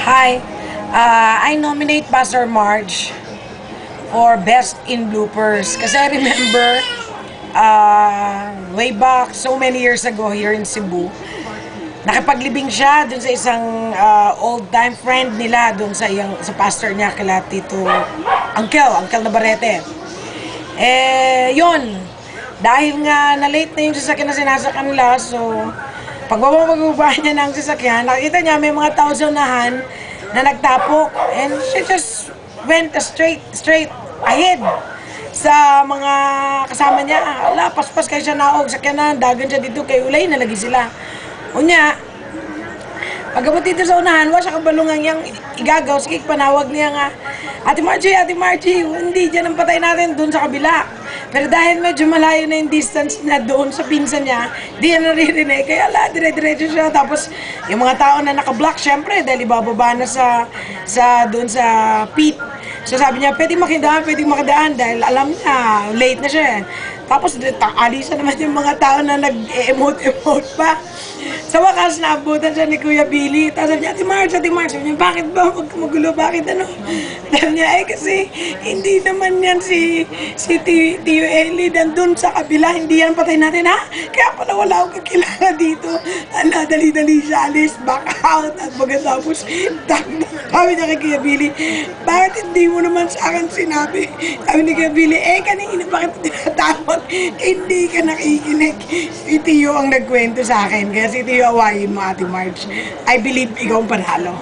Hi, I nominate Pastor Marge for Best in Bloopers. Kasi I remember, way back, so many years ago here in Cebu, nakipaglibing siya dun sa isang old-time friend nila, dun sa pastor niya, kila Tito Uncle Navarrete. Yun, dahil nga na-late na yung sasakyan na sinasakyan nila, so pagbaba niya ng sasakyan, nakita niya may mga tao sa unahan na nagtapok, and she just went straight ahead sa mga kasama niya. Ala, paspas kayo siya naog, sakyan na, dagan siya dito, kay ulay na lagi sila. Unya, pagkabot dito sa unahan, wala siya kabalungan niyang igagaw, sige, panawag niya nga, Ate Margie, hindi, dyan ang patay natin, doon sa kabila. Pero dahil medyo malayo na yung distance na doon sa pinsan niya, di yan naririnig. Kaya dire-diretso siya. Tapos yung mga tao na naka-block, syempre, dahil ibababa na doon sa pit. So sabi niya, pwedeng makidaan dahil alam niya, late na siya. Tapos alisa naman yung mga tao na nag-emote pa. Sa wakas, naabutan siya ni Kuya Billy. Tapos sabi niya, Ate Marge. Sabi niya, bakit ba? Huwag ka magulo, bakit ano? Sabi niya, kasi hindi naman yan si Tio Eli nandun sa kabila. Hindi yan patay natin, ha? Kaya pala wala akong kakilala dito. Ala, dali-dali siya, alis, back out. At pagkatapos, sabi niya kay Kuya Billy, bakit hindi mo naman sa akin sinabi? Sabi ni Kuya Billy, kanina bakit tinatawag? Hindi ka nakikinig. Si Tio ang nagkwento sa akin. Kaya si Tio, awayin mo, Ate Marge. I believe ikaw ang panalo.